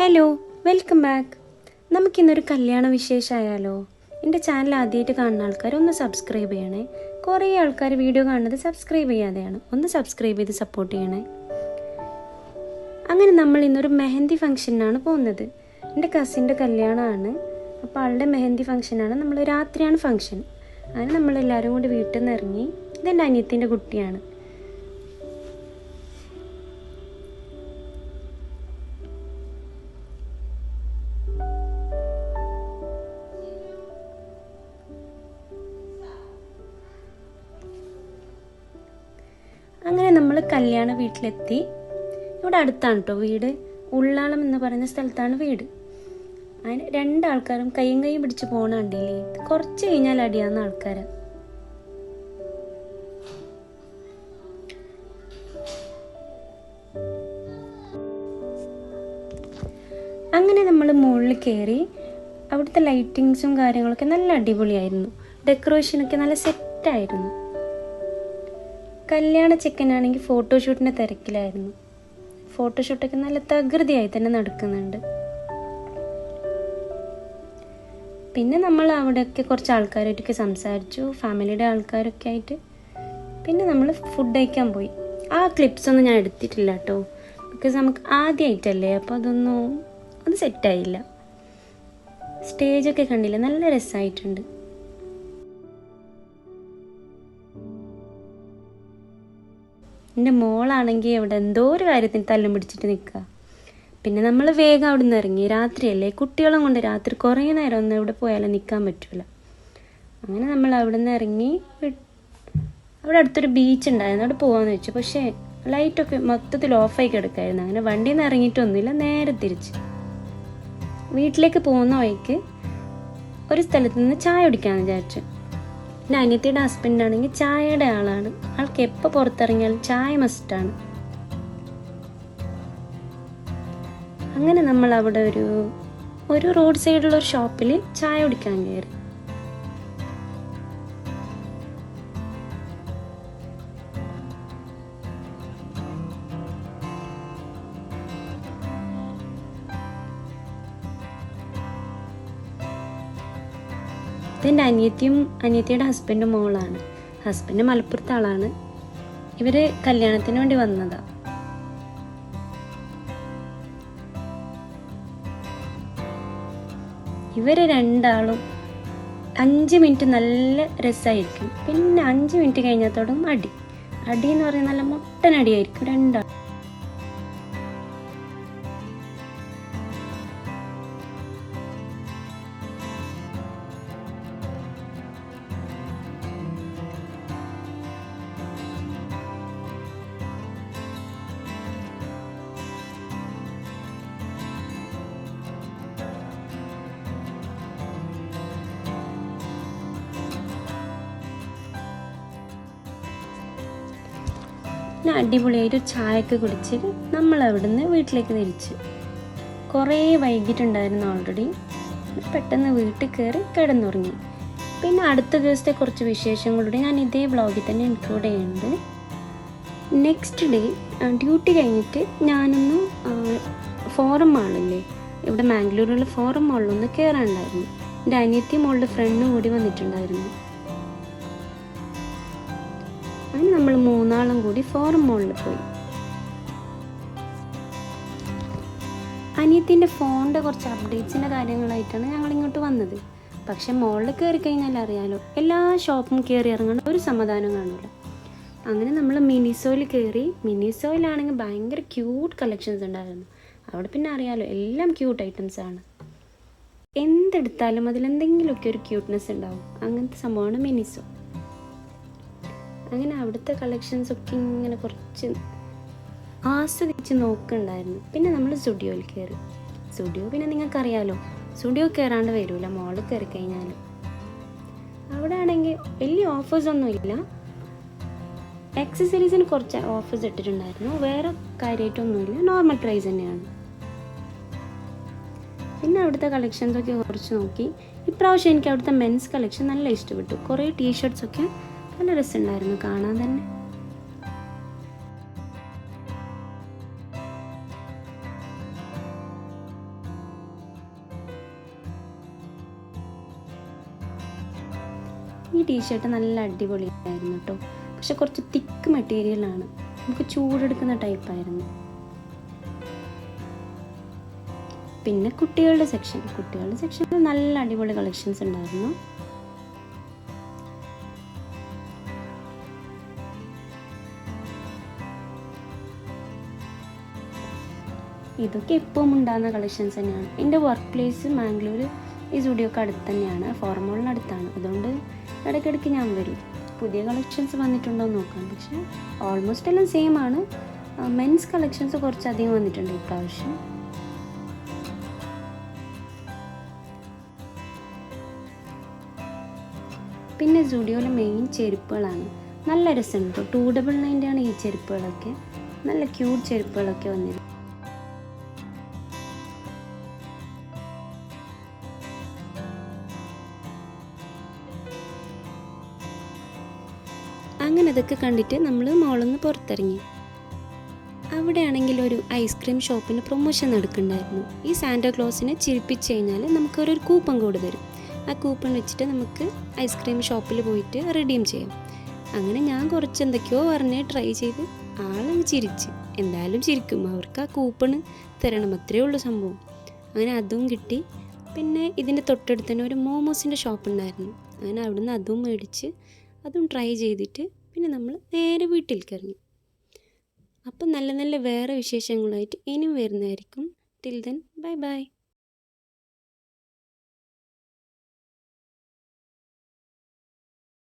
Hello, welcome back. നമുക്കിന്നൊരു കല്യാണ വിശേഷമായാലോ? എൻ്റെ ചാനൽ ആദ്യമായിട്ട് കാണുന്ന ആൾക്കാർ ഒന്ന് സബ്സ്ക്രൈബ് ചെയ്യണേ. കുറേ ആൾക്കാർ വീഡിയോ കാണുന്നത് സബ്സ്ക്രൈബ് ചെയ്യാതെയാണ്. ഒന്ന് സബ്സ്ക്രൈബ് ചെയ്ത് സപ്പോർട്ട് ചെയ്യണേ. അങ്ങനെ നമ്മൾ ഇന്നൊരു മെഹന്തി ഫംഗ്ഷനാണ് പോകുന്നത്. എൻ്റെ കസിൻ്റെ കല്യാണമാണ്. അപ്പോൾ ആളുടെ മെഹന്തി ഫംഗ്ഷനാണ്. നമ്മൾ രാത്രിയാണ് ഫംഗ്ഷൻ. അങ്ങനെ നമ്മളെല്ലാവരും കൂടി വീട്ടിൽ നിന്ന് ഇറങ്ങി. ഇതെൻ്റെ അനിയത്തിൻ്റെ കുട്ടിയാണ്. അങ്ങനെ നമ്മൾ കല്യാണ വീട്ടിലെത്തി. ഇവിടെ അടുത്താണ് കേട്ടോ വീട്. ഉള്ളാളം എന്ന് പറയുന്ന സ്ഥലത്താണ് വീട്. അതിന് രണ്ടാൾക്കാരും കൈയും പിടിച്ച് പോകണ കണ്ടില്ലേ? കുറച്ച് കഴിഞ്ഞാൽ അടിയാവുന്ന ആൾക്കാരാ. അങ്ങനെ നമ്മൾ മുകളിൽ കയറി. അവിടുത്തെ ലൈറ്റിങ്സും കാര്യങ്ങളൊക്കെ നല്ല അടിപൊളിയായിരുന്നു. ഡെക്കറേഷനൊക്കെ നല്ല സെറ്റായിരുന്നു. കല്യാണ ചെക്കനാണെങ്കിൽ ഫോട്ടോഷൂട്ടിൻ്റെ തിരക്കിലായിരുന്നു. ഫോട്ടോഷൂട്ടൊക്കെ നല്ല തകൃതിയായി തന്നെ നടക്കുന്നുണ്ട്. പിന്നെ നമ്മൾ അവിടെയൊക്കെ കുറച്ച് ആൾക്കാരായിട്ടൊക്കെ സംസാരിച്ചു, ഫാമിലിയുടെ ആൾക്കാരൊക്കെ ആയിട്ട്. പിന്നെ നമ്മൾ ഫുഡ് കഴിക്കാൻ പോയി. ആ ക്ലിപ്സൊന്നും ഞാൻ എടുത്തിട്ടില്ല കേട്ടോ, ബിക്കോസ് നമുക്ക് ആദ്യമായിട്ടല്ലേ, അപ്പോൾ അത് സെറ്റായില്ല. സ്റ്റേജൊക്കെ കണ്ടില്ല, നല്ല രസമായിട്ടുണ്ട്. എൻ്റെ മോളാണെങ്കിൽ അവിടെ എന്തോ ഒരു കാര്യത്തിന് തല്ലും പിടിച്ചിട്ട് നിൽക്കുക. പിന്നെ നമ്മൾ വേഗം അവിടെ നിന്ന് ഇറങ്ങി. രാത്രിയല്ലേ, കുട്ടികളും കൊണ്ട് രാത്രി കുറേ നേരം ഒന്നും എവിടെ പോയാലും നിൽക്കാൻ പറ്റില്ല. അങ്ങനെ നമ്മൾ അവിടെ നിന്ന് ഇറങ്ങി. അവിടെ അടുത്തൊരു ബീച്ച് ഉണ്ടായിരുന്നു, അവിടെ പോകാമെന്ന് വെച്ചു. പക്ഷേ ലൈറ്റൊക്കെ മൊത്തത്തിൽ ഓഫായി കിടക്കായിരുന്നു. അങ്ങനെ വണ്ടിയിൽ നിന്ന് ഇറങ്ങിയിട്ടൊന്നുമില്ല, നേരെ തിരിച്ച് വീട്ടിലേക്ക് പോകുന്ന വഴിക്ക് ഒരു സ്ഥലത്ത് നിന്ന് ചായ കുടിക്കാമെന്ന് വിചാരിച്ചു. എൻ്റെ അനിയത്തിയുടെ ഹസ്ബൻഡാണെങ്കിൽ ചായയുടെ ആളാണ്. ആൾക്ക് എപ്പോൾ പുറത്തിറങ്ങിയാലും ചായ മസ്റ്റാണ്. അങ്ങനെ നമ്മൾ അവിടെ ഒരു റോഡ് സൈഡിലുള്ള ഒരു ഷോപ്പിൽ ചായ കുടിക്കാൻ കയറി. ഇതെൻ്റെ അനിയത്തിയുടെ ഹസ്ബൻഡും മോളാണ്. ഹസ്ബൻഡ് മലപ്പുറത്തെ ആളാണ്. ഇവർ കല്യാണത്തിന് വേണ്ടി വന്നതാ. ഇവർ രണ്ടാളും 5 മിനിറ്റ് നല്ല രസമായിരിക്കും. പിന്നെ 5 മിനിറ്റ് കഴിഞ്ഞത്തോടും അടി എന്ന് പറയുന്നത് നല്ല മുട്ടനടിയായിരിക്കും രണ്ടാളും. അടിപൊളിയായിട്ട് ചായയൊക്കെ കുടിച്ചിട്ട് നമ്മൾ അവിടുന്ന് വീട്ടിലേക്ക് തിരിച്ച്. കുറേ വൈകിട്ടുണ്ടായിരുന്നു ഓൾറെഡി. പെട്ടെന്ന് വീട്ടിൽ കയറി കിടന്നുറങ്ങി. പിന്നെ അടുത്ത ദിവസത്തെ കുറച്ച് വിശേഷങ്ങളുടെ ഞാൻ ഇതേ വ്ളോഗിൽ തന്നെ ഇൻക്ലൂഡ് ചെയ്യുന്നുണ്ട്. നെക്സ്റ്റ് ഡേ ഡ്യൂട്ടി കഴിഞ്ഞിട്ട് ഞാനൊന്ന് ഫോറം മാളില്ലേ, ഇവിടെ മാംഗ്ലൂരിലുള്ള ഫോറം മാളിലൊന്ന് കയറാനുണ്ടായിരുന്നു. എൻ്റെ അനിയത്തി മോളുടെ ഫ്രണ്ടും കൂടി വന്നിട്ടുണ്ടായിരുന്നു. അങ്ങനെ നമ്മൾ 3 ആളും കൂടി ഫോറം മോളിൽ പോയി. അനിയത്തിൻ്റെ ഫോണിൻ്റെ കുറച്ച് അപ്ഡേറ്റ്സിൻ്റെ കാര്യങ്ങളായിട്ടാണ് ഞങ്ങൾ ഇങ്ങോട്ട് വന്നത്. പക്ഷെ മോളിൽ കയറി കഴിഞ്ഞാൽ അറിയാലോ, എല്ലാ ഷോപ്പും കയറി ഇറങ്ങേണ്ട ഒരു സമാധാനം കാണില്ല. അങ്ങനെ നമ്മൾ മിനിസോയിൽ കയറി. മിനിസോയിലാണെങ്കിൽ ഭയങ്കര ക്യൂട്ട് കളക്ഷൻസ് ഉണ്ടായിരുന്നു. അവിടെ പിന്നെ അറിയാലോ, എല്ലാം ക്യൂട്ട് ഐറ്റംസ് ആണ്. എന്തെടുത്താലും അതിലെന്തെങ്കിലുമൊക്കെ ഒരു ക്യൂട്ട്നെസ് ഉണ്ടാവും. അങ്ങനത്തെ സംഭവമാണ് മിനിസോ. അങ്ങനെ അവിടുത്തെ കളക്ഷൻസൊക്കെ ഇങ്ങനെ കുറച്ച് ആസ്വദിച്ച് നോക്കുന്നുണ്ടായിരുന്നു. പിന്നെ നമ്മൾ സ്റ്റുഡിയോയിൽ കയറി. സ്റ്റുഡിയോ പിന്നെ നിങ്ങൾക്കറിയാലോ, സ്റ്റുഡിയോ കയറാണ്ട് വരില്ല മോളിൽ കയറി കഴിഞ്ഞാൽ. അവിടെ ആണെങ്കിൽ വലിയ ഓഫേഴ്സൊന്നും ഇല്ല. ആക്സസറീസിന് കുറച്ച് ഓഫേഴ്സ് ഇട്ടിട്ടുണ്ടായിരുന്നു. വേറെ കാര്യമായിട്ടൊന്നുമില്ല, നോർമൽ പ്രൈസ് തന്നെയാണ്. പിന്നെ അവിടുത്തെ കളക്ഷൻസൊക്കെ കുറച്ച് നോക്കി. ഇപ്രാവശ്യം എനിക്ക് അവിടുത്തെ മെൻസ് കളക്ഷൻ നല്ല ഇഷ്ടപ്പെട്ടു. കുറേ ടീഷർട്ട്സൊക്കെ നല്ല രസമുണ്ടായിരുന്നു കാണാൻ തന്നെ. ഈ ടീഷർട്ട് നല്ല അടിപൊളിയായിരുന്നു കേട്ടോ. പക്ഷെ കുറച്ച് തിക്ക് മെറ്റീരിയലാണ്, നമുക്ക് ചൂടെടുക്കുന്ന ടൈപ്പായിരുന്നു. പിന്നെ കുട്ടികളുടെ സെക്ഷനിൽ നല്ല അടിപൊളി കളക്ഷൻസ് ഉണ്ടായിരുന്നു. ഇതൊക്കെ എപ്പോഴും ഉണ്ടാകുന്ന കളക്ഷൻസ് തന്നെയാണ്. എൻ്റെ വർക്ക് പ്ലേസ് മാംഗ്ലൂർ ഈ സ്റ്റുഡിയോക്ക് അടുത്ത് തന്നെയാണ്, ഫോർമോളിനടുത്താണ്. അതുകൊണ്ട് ഇടയ്ക്കിടയ്ക്ക് ഞാൻ വരും. പുതിയ കളക്ഷൻസ് വന്നിട്ടുണ്ടോ എന്ന് നോക്കാം. പക്ഷേ ഓൾമോസ്റ്റ് എല്ലാം സെയിം ആണ്. മെൻസ് കളക്ഷൻസ് കുറച്ചധികം വന്നിട്ടുണ്ട് ഇപ്രാവശ്യം. പിന്നെ സ്റ്റുഡിയോയിലെ മെയിൻ ചെരുപ്പുകളാണ്. നല്ല രസമുണ്ട്. 299 ഈ ചെരുപ്പുകളൊക്കെ. നല്ല ക്യൂട്ട് ചെരുപ്പുകളൊക്കെ വന്നിരുന്നു. അങ്ങനെ അതൊക്കെ കണ്ടിട്ട് നമ്മൾ മോളിൽ നിന്ന് പുറത്തിറങ്ങി. അവിടെയാണെങ്കിൽ ഒരു ഐസ്ക്രീം ഷോപ്പിന് പ്രൊമോഷൻ നടക്കുന്നുണ്ടായിരുന്നു. ഈ സാന്റാക്ലോസിനെ ചിരിപ്പിച്ച് കഴിഞ്ഞാൽ നമുക്കൊരു കൂപ്പൺ കോഡ് തരും. ആ കൂപ്പൺ വെച്ചിട്ട് നമുക്ക് ഐസ്ക്രീം ഷോപ്പിൽ പോയിട്ട് റിഡീം ചെയ്യാം. അങ്ങനെ ഞാൻ കുറച്ച് എന്തൊക്കെയോ പറഞ്ഞ് ട്രൈ ചെയ്ത് ആളങ്ങ് ചിരിച്ച്. എന്തായാലും ചിരിക്കും, അവർക്ക് ആ കൂപ്പൺ തരണം, അത്രയേ ഉള്ളൂ സംഭവം. അങ്ങനെ അതും കിട്ടി. പിന്നെ ഇതിൻ്റെ തൊട്ടടുത്ത് തന്നെ ഒരു മോമോസിൻ്റെ ഷോപ്പ് ഉണ്ടായിരുന്നു. അങ്ങനെ അവിടുന്ന് അതും മേടിച്ച് അതും ട്രൈ ചെയ്തിട്ട് പിന്നെ നമ്മൾ നേരെ വീട്ടിലേക്ക് ഇറങ്ങി. അപ്പം നല്ല നല്ല വേറെ വിശേഷങ്ങളായിട്ട് ഇനിയും വരുന്നതായിരിക്കും. Till then bye bye.